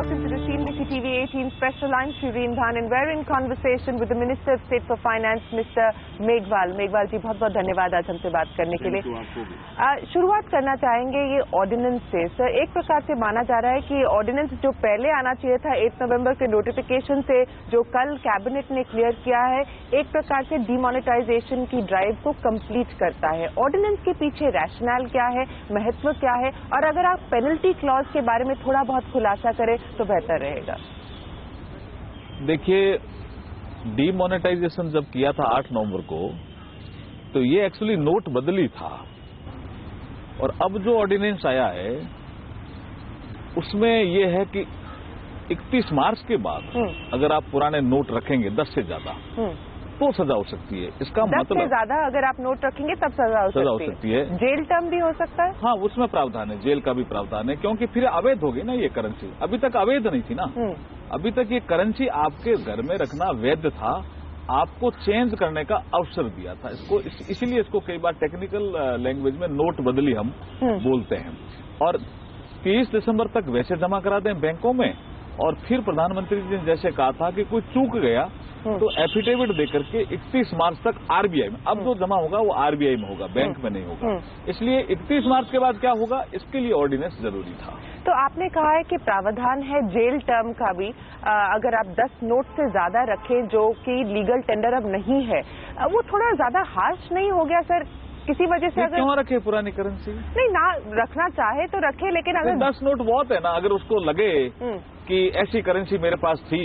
welcome to the CNBC TV 18 special. I'm Shireen Bhan and we're in conversation with the Minister of State for Finance, Mr. Meghwal. Meghwal जी बहुत बहुत धन्यवाद आज हमसे बात करने के लिए। शुरुआत करना चाहेंगे ये ऑर्डिनेंस से। सर, एक प्रकार से माना जा रहा है कि ऑर्डिनेंस जो पहले आना चाहिए था 8 नवंबर के नोटिफिकेशन से, जो कल कैबिनेट ने क्लियर किया है, एक प्रकार से डिमोनेटाइजेशन की ड्राइव को कंप्लीट करता है। ऑर्डिनेंस के पीछे रैशनल क्या है, महत्व क्या है, और अगर आप पेनल्टी क्लॉज के बारे में थोड़ा बहुत खुलासा करें तो बेहतर रहेगा। देखिए, डीमोनेटाइजेशन जब किया था 8 नवंबर को, तो ये एक्चुअली नोट बदली था, और अब जो ऑर्डिनेंस आया है उसमें ये है कि 31 मार्च के बाद अगर आप पुराने नोट रखेंगे 10 से ज्यादा तो सजा हो सकती है। इसका 10 मतलब से ज्यादा अगर आप नोट रखेंगे तब सजा हो सकती है। जेल टर्म भी हो सकता है। हाँ, उसमें प्रावधान है, जेल का भी प्रावधान है, क्योंकि फिर अवैध होगी ना ये करेंसी। अभी तक अवैध नहीं थी ना, अभी तक ये करेंसी आपके घर में रखना वैध था, आपको चेंज करने का अवसर दिया था। इसको इसीलिए इसको कई बार टेक्निकल लैंग्वेज में नोट बदली हम बोलते हैं। और 30 दिसंबर तक वैसे जमा करा दें बैंकों में, और फिर प्रधानमंत्री जी ने जैसे कहा था कि कोई चूक गया तो एफिडेविट देकर के 31 मार्च तक आरबीआई में, अब जो जमा होगा वो आरबीआई में होगा, बैंक में नहीं होगा। इसलिए 31 मार्च के बाद क्या होगा, इसके लिए ऑर्डिनेंस जरूरी था। तो आपने कहा है कि प्रावधान है जेल टर्म का भी, अगर आप 10 नोट से ज्यादा रखें जो कि लीगल टेंडर अब नहीं है, वो थोड़ा ज्यादा हार्श नहीं हो गया सर? किसी वजह से अगर क्यों रखे पुरानी करेंसी? नहीं, ना रखना चाहे तो रखे, लेकिन अगर 10 नोट बहुत है ना। अगर उसको लगे कि ऐसी करेंसी मेरे पास थी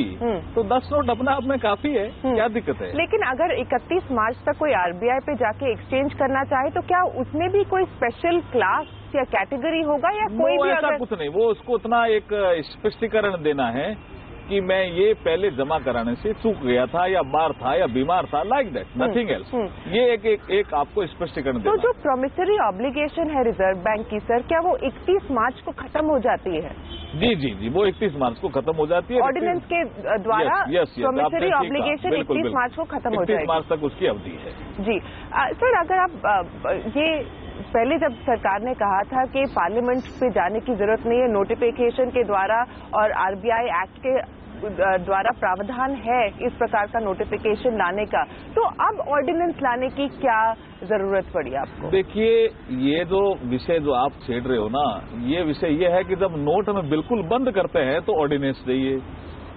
तो 10 नोट अपने आप में काफी है, क्या दिक्कत है? लेकिन अगर 31 मार्च तक कोई आरबीआई पे जाके एक्सचेंज करना चाहे तो क्या उसमें भी कोई स्पेशल क्लास या कैटेगरी होगा, या कोई भी? ऐसा कुछ नहीं, वो उसको उतना एक स्पष्टीकरण देना है कि मैं ये पहले जमा कराने से चूक गया था, या बार था, या बीमार था, लाइक दैट, नथिंग एल्स। ये एक आपको स्पष्टीकरण देना। तो जो प्रोमिसरी ऑब्लिगेशन है रिजर्व बैंक की सर, क्या वो 31 मार्च को खत्म हो जाती है? जी, वो 31 मार्च को खत्म हो जाती है ऑर्डिनेंस के द्वारा। प्रोमिसरी ऑब्लिगेशन 31 मार्च को खत्म हो जाएगी। 31 मार्च तक उसकी अवधि है। जी सर, अगर आप ये पहले जब सरकार ने कहा था कि पार्लियामेंट पे जाने की जरूरत नहीं है, नोटिफिकेशन के द्वारा और आरबीआई एक्ट के द्वारा प्रावधान है इस प्रकार का नोटिफिकेशन लाने का, तो अब ऑर्डिनेंस लाने की क्या जरूरत पड़ी आपको? देखिए, ये जो विषय जो आप छेड़ रहे हो ना, ये विषय ये है कि जब नोट हमें बिल्कुल बंद करते हैं तो ऑर्डिनेंस चाहिए,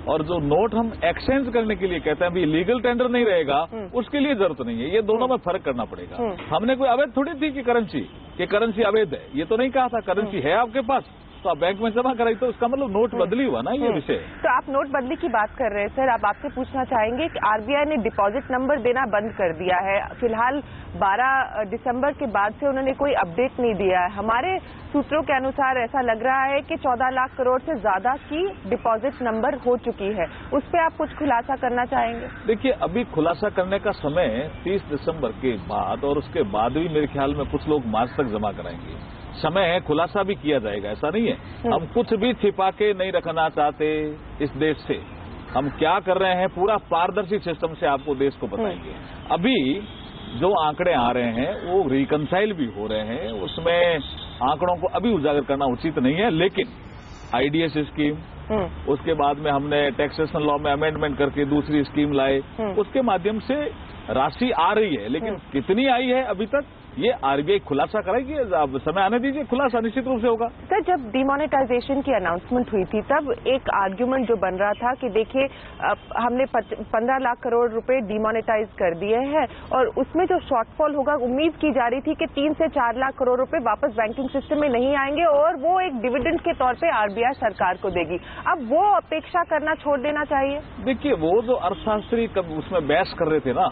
और जो नोट हम एक्सचेंज करने के लिए कहते हैं अभी लीगल टेंडर नहीं रहेगा, उसके लिए जरूरत नहीं है। ये दोनों में फर्क करना पड़ेगा। हमने कोई अवैध थोड़ी थी कि करेंसी अवैध है, ये तो नहीं कहा था। करेंसी है आपके पास तो आप बैंक में जमा कराई, तो इसका मतलब नोट बदली हुआ ना, ये विषय। तो आप नोट बदली की बात कर रहे हैं सर, अब आपसे पूछना चाहेंगे कि आरबीआई ने डिपॉजिट नंबर देना बंद कर दिया है। फिलहाल 12 दिसंबर के बाद से उन्होंने कोई अपडेट नहीं दिया है। हमारे सूत्रों के अनुसार ऐसा लग रहा है कि 14 लाख करोड़ से ज्यादा की डिपॉजिट नंबर हो चुकी है। उस पर आप कुछ खुलासा करना चाहेंगे? देखिए, अभी खुलासा करने का समय 30 दिसंबर के बाद, और उसके बाद भी मेरे ख्याल में कुछ लोग मार्च तक जमा कराएंगे। समय है, खुलासा भी किया जाएगा, ऐसा नहीं है। हम कुछ भी छिपा के नहीं रखना चाहते इस देश से। हम क्या कर रहे हैं पूरा पारदर्शी सिस्टम से आपको देश को बताएंगे। अभी जो आंकड़े आ रहे हैं वो रिकंसाइल भी हो रहे हैं, उसमें आंकड़ों को अभी उजागर करना उचित नहीं है। लेकिन आईडीएस स्कीम, उसके बाद में हमने टैक्सेशन लॉ में अमेंडमेंट करके दूसरी स्कीम लाए, उसके माध्यम से राशि आ रही है। लेकिन कितनी आई है अभी तक, ये आरबीआई खुलासा कराएगी। अब समय आने दीजिए, खुलासा निश्चित रूप से होगा। सर, जब डिमोनेटाइजेशन की अनाउंसमेंट हुई थी तब एक आर्ग्यूमेंट जो बन रहा था कि देखिए हमने 15 लाख करोड़ रुपए डिमोनेटाइज कर दिए हैं, और उसमें जो शॉर्टफॉल होगा, उम्मीद की जा रही थी कि 3 से 4 लाख करोड़ रुपए वापस बैंकिंग सिस्टम में नहीं आएंगे, और वो एक डिविडेंड के तौर पे आरबीआई सरकार को देगी। अब वो अपेक्षा करना छोड़ देना चाहिए। देखिए, वो जो अर्थशास्त्री कब उसमें बहस कर रहे थे ना,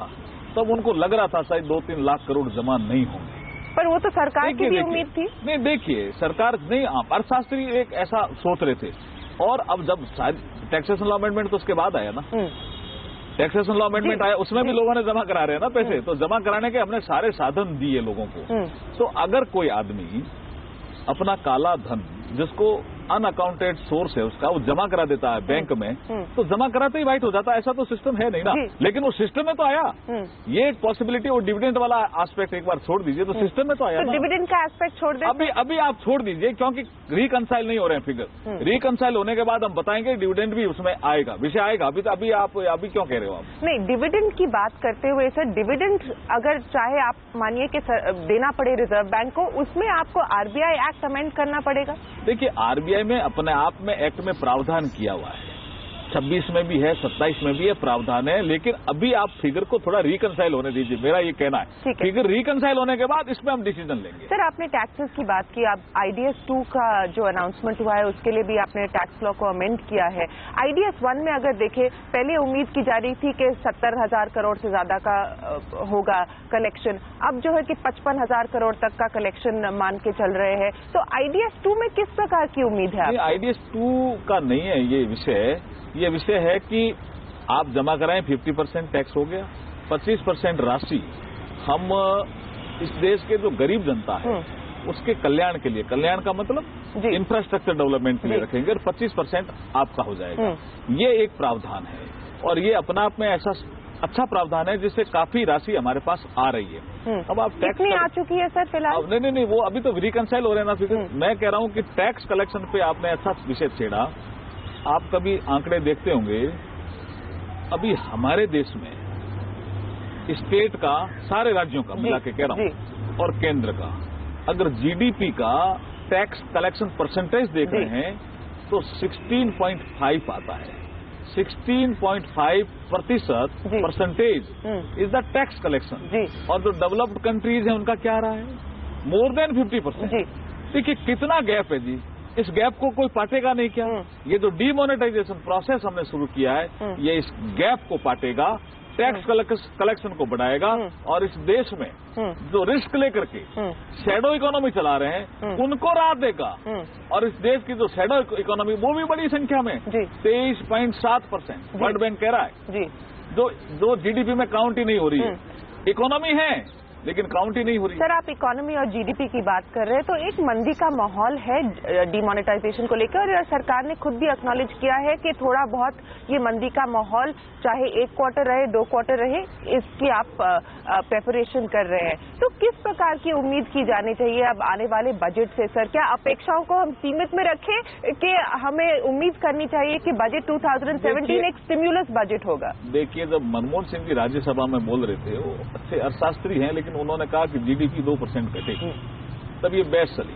तब उनको लग रहा था शायद 2-3 लाख करोड़ जमा नहीं होंगे, पर वो तो सरकार की भी उम्मीद थी। नहीं, देखिए, सरकार नहीं, अर्थशास्त्री एक ऐसा सोच रहे थे। और अब जब शायद टैक्सेशन लॉ अमेंडमेंट तो उसके बाद आया ना, टैक्सेशन लॉ अमेंडमेंट आया, उसमें भी लोगों ने जमा करा रहे हैं ना पैसे, तो जमा कराने के हमने सारे साधन दिए लोगों को। तो अगर कोई आदमी अपना काला धन, जिसको अनअकाउंटेड सोर्स है उसका, वो जमा करा देता है बैंक में, तो जमा कराते ही वाइट हो जाता है, ऐसा तो सिस्टम है नहीं ना। लेकिन वो सिस्टम में तो आया, ये एक पॉसिबिलिटी, वो डिविडेंड वाला एस्पेक्ट एक बार छोड़ दीजिए, तो सिस्टम में तो आया ना। डिविडेंड का एस्पेक्ट छोड़ दे, अभी आप छोड़ दीजिए, क्योंकि रिकंसाइल नहीं हो रहे हैं फिगर। रिकंसाइल होने के बाद हम बताएंगे डिविडेंड भी उसमें आएगा, विषय आएगा। अभी आप क्यों कह रहे हो आप? नहीं, डिविडेंड की बात करते हुए सर, डिविडेंड अगर चाहे आप मानिए कि देना पड़े रिजर्व बैंक को, उसमें आपको आरबीआई एक्ट अमेंड करना पड़ेगा। देखिए, आरबीआई में अपने आप में एक्ट में प्रावधान किया हुआ है, 26 में भी है, 27 में भी है, प्रावधान है। लेकिन अभी आप फिगर को थोड़ा रिकंसाइल होने दीजिए, मेरा ये कहना है। फिगर रिकंसाइल होने के बाद इसमें हम डिसीजन लेंगे। सर, आपने टैक्सेस की बात की, आप IDS 2 का जो अनाउंसमेंट हुआ है उसके लिए भी आपने टैक्स लॉ को अमेंड किया है। IDS 1 में अगर देखें, पहले उम्मीद की जा रही थी कि 70,000 करोड़ से ज्यादा का होगा कलेक्शन, अब जो है कि 55,000 करोड़ तक का कलेक्शन मान के चल रहे हैं। तो IDS 2 में किस प्रकार की उम्मीद है? IDS 2 का नहीं है ये विषय है कि आप जमा कराएं, 50% टैक्स हो गया, 25% राशि हम इस देश के जो गरीब जनता है उसके कल्याण के लिए, कल्याण का मतलब इंफ्रास्ट्रक्चर डेवलपमेंट के लिए रखेंगे, और 25% आपका हो जाएगा। ये एक प्रावधान है, और ये अपना आप में ऐसा अच्छा प्रावधान है जिससे काफी राशि हमारे पास आ रही है। अब आप टैक्स कितनी आ चुकी है सर फिलहाल? नहीं, वो अभी तो रिकंसाइल हो रहे हैं ना फिगर। मैं कह रहा हूं कि टैक्स कलेक्शन पे आपने अच्छा विषय छेड़ा। आप कभी आंकड़े देखते होंगे, अभी हमारे देश में स्टेट का, सारे राज्यों का मिला के कह रहा हूं, और केंद्र का, अगर जीडीपी का टैक्स कलेक्शन परसेंटेज देख रहे हैं तो 16.5 आता है। 16.5% percentage is the tax collection. और जो डेवलप्ड कंट्रीज हैं उनका क्या रहा है? More than 50%। देखिए कितना गैप है जी, इस गैप को कोई पाटेगा नहीं क्या? ये जो डीमोनेटाइजेशन प्रोसेस हमने शुरू किया है, ये इस गैप को पाटेगा, टैक्स कलेक्शन को बढ़ाएगा, और इस देश में जो रिस्क लेकर के शैडो इकोनॉमी चला रहे हैं उनको राहत देगा। और इस देश की जो शैडो इकोनॉमी, वो भी बड़ी संख्या में 23.7% वर्ल्ड बैंक कह रहा है, जो जीडीपी में काउंट ही नहीं हो रही है। इकोनॉमी है लेकिन काउंट ही नहीं हो रही। सर, आप इकोनॉमी और जीडीपी की बात कर रहे हैं, तो एक मंदी का माहौल है डिमोनेटाइजेशन को लेकर, और सरकार ने खुद भी एक्नॉलेज किया है कि थोड़ा बहुत ये मंदी का माहौल, चाहे 1 क्वार्टर रहे, 2 क्वार्टर रहे, इसकी आप प्रेपरेशन कर रहे हैं। तो किस प्रकार की उम्मीद की जानी चाहिए अब आने वाले बजट से? सर, क्या अपेक्षाओं को हम सीमित में रखें कि हमें उम्मीद करनी चाहिए कि बजट 2017 एक स्टिम्युलस बजट होगा? देखिए, जब मनमोहन सिंह जी राज्यसभा में बोल रहे थे, वो अच्छे अर्थशास्त्री हैं, लेकिन उन्होंने कहा कि जीडीपी 2% घटेगी, तब ये बहस चली।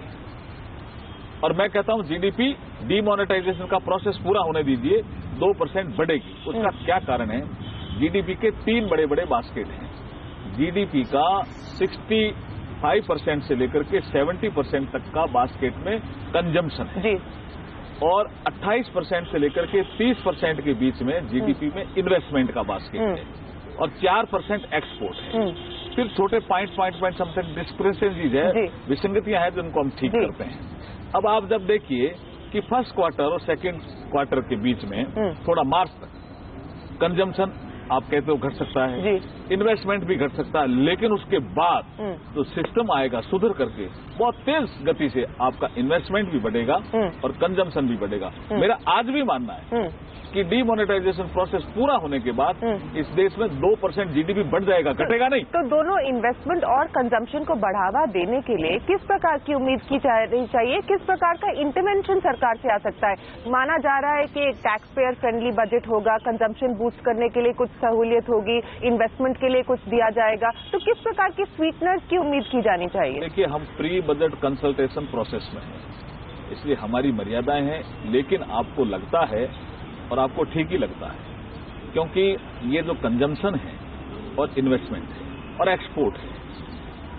और मैं कहता हूं जीडीपी डीमोनेटाइजेशन का प्रोसेस पूरा होने दीजिए, 2% बढ़ेगी। उसका क्या कारण है? जीडीपी के 3 बड़े बड़े बास्केट हैं। जीडीपी का 65% से लेकर के 70% तक का बास्केट में कंजम्पशन है, और 28% से लेकर के 30% के बीच में जीडीपी में इन्वेस्टमेंट का बास्केट है, और 4% एक्सपोर्ट है। फिर छोटे पॉइंट समथिंग डिस्क्रिपेंसीज है, विसंगतियां हैं, जिनको हम ठीक करते हैं। अब आप जब देखिए कि फर्स्ट क्वार्टर और सेकेंड क्वार्टर के बीच में थोड़ा मार्च तक कंजम्पशन आप कहते हो घट सकता है, इन्वेस्टमेंट भी घट सकता है, लेकिन उसके बाद जो सिस्टम आएगा सुधर करके, बहुत तेज गति से आपका इन्वेस्टमेंट भी बढ़ेगा और कंजम्पशन भी बढ़ेगा। मेरा आज भी मानना है कि डीमोनेटाइजेशन प्रोसेस पूरा होने के बाद इस देश में 2% जीडीपी बढ़ जाएगा, घटेगा नहीं। तो दोनों इन्वेस्टमेंट और कंजम्पशन को बढ़ावा देने के लिए किस प्रकार की उम्मीद की जानी चाहिए? किस प्रकार का इंटरवेंशन सरकार से आ सकता है? माना जा रहा है कि टैक्स पेयर फ्रेंडली बजट होगा, कंजम्पशन बूस्ट करने के लिए कुछ सहूलियत होगी, इन्वेस्टमेंट के लिए कुछ दिया जाएगा, तो किस प्रकार की स्वीटनर्स की उम्मीद की जानी चाहिए? देखिए, हम प्री बजट कंसल्टेशन प्रोसेस में हैं, इसलिए हमारी मर्यादाएं हैं, लेकिन आपको लगता है और आपको ठीक ही लगता है, क्योंकि ये जो कंजम्पशन है और इन्वेस्टमेंट है और एक्सपोर्ट है,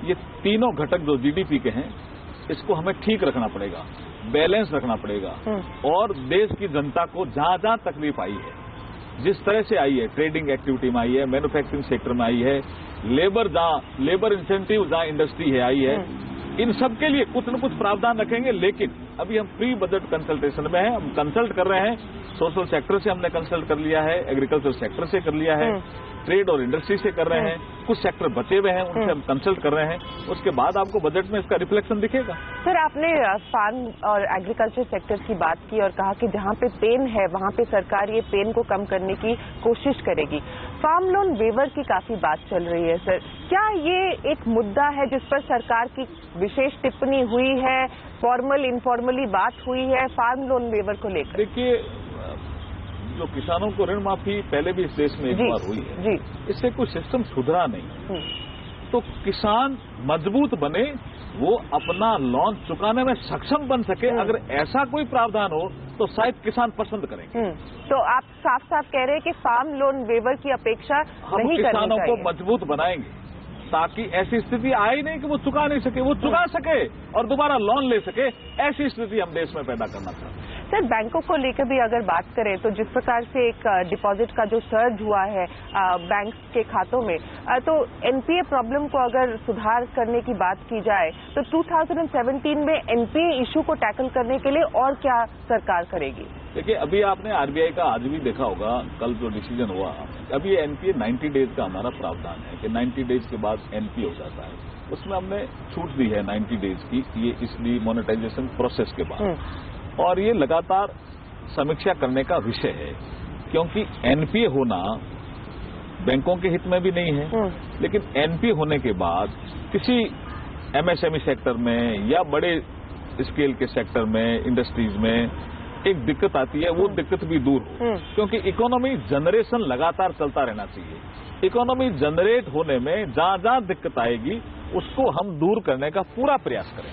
ये तीनों घटक जो जीडीपी के हैं, इसको हमें ठीक रखना पड़ेगा, बैलेंस रखना पड़ेगा। और देश की जनता को जहां जहां तकलीफ आई है, जिस तरह से आई है, ट्रेडिंग एक्टिविटी में आई है, मैन्युफैक्चरिंग सेक्टर में आई है, लेबर इंसेंटिव जहां इंडस्ट्री है आई है, इन सब के लिए कुछ न कुछ प्रावधान रखेंगे। लेकिन अभी हम प्री बजट कंसल्टेशन में हैं, हम कंसल्ट कर रहे हैं। सोशल सेक्टर से हमने कंसल्ट कर लिया है, एग्रीकल्चर सेक्टर से कर लिया है, ट्रेड और इंडस्ट्री से कर रहे हैं, कुछ सेक्टर बचे हुए हैं उनसे हम कंसल्ट कर रहे हैं। उसके बाद आपको बजट में इसका रिफ्लेक्शन दिखेगा। सर, आपने फार्म और एग्रीकल्चर सेक्टर की बात की और कहा कि जहां पे पेन है वहां पे सरकार ये पेन को कम करने की कोशिश करेगी। फार्म लोन वेवर की काफी बात चल रही है सर, क्या ये एक मुद्दा है जिस पर सरकार की विशेष टिप्पणी हुई है, फॉर्मल इनफॉर्मली बात हुई है फार्म लोन वेवर को लेकर? देखिए, जो किसानों को ऋण माफी पहले भी इस देश में एक बार हुई है जी, इससे कोई सिस्टम सुधरा नहीं। तो किसान मजबूत बने, वो अपना लोन चुकाने में सक्षम बन सके, अगर ऐसा कोई प्रावधान हो तो शायद किसान पसंद करेंगे। तो आप साफ साफ कह रहे हैं कि फार्म लोन वेवर की अपेक्षा हम नहीं करनी चाहिए। किसानों को मजबूत बनाएंगे ताकि ऐसी स्थिति आए नहीं कि वो चुका नहीं सके, वो चुका सके और दोबारा लोन ले सके। ऐसी स्थिति हम देश में पैदा करना चाहते हैं। सर, बैंकों को लेकर भी अगर बात करें तो जिस प्रकार से एक डिपॉजिट का जो सर्ज हुआ है बैंक के खातों में, तो एनपीए प्रॉब्लम को अगर सुधार करने की बात की जाए तो 2017 में एनपीए इशू को टैकल करने के लिए और क्या सरकार करेगी? देखिए, अभी आपने आरबीआई का आज भी देखा होगा, कल जो डिसीजन हुआ, अभी ये एनपीए 90 डेज का हमारा प्रावधान है कि 90 डेज के बाद एनपीए हो जाता है। उसमें हमने छूट दी है 90 डेज की, ये इसलिए मोनेटाइजेशन प्रोसेस के बाद, और ये लगातार समीक्षा करने का विषय है, क्योंकि एनपीए होना बैंकों के हित में भी नहीं है। लेकिन एनपीए होने के बाद किसी एमएसएमई सेक्टर में या बड़े स्केल के सेक्टर में, इंडस्ट्रीज में एक दिक्कत आती है, वो दिक्कत भी दूर हो, क्योंकि इकोनॉमी जनरेशन लगातार चलता रहना चाहिए। इकोनॉमी जनरेट होने में जहां जहां दिक्कत आएगी उसको हम दूर करने का पूरा प्रयास करें।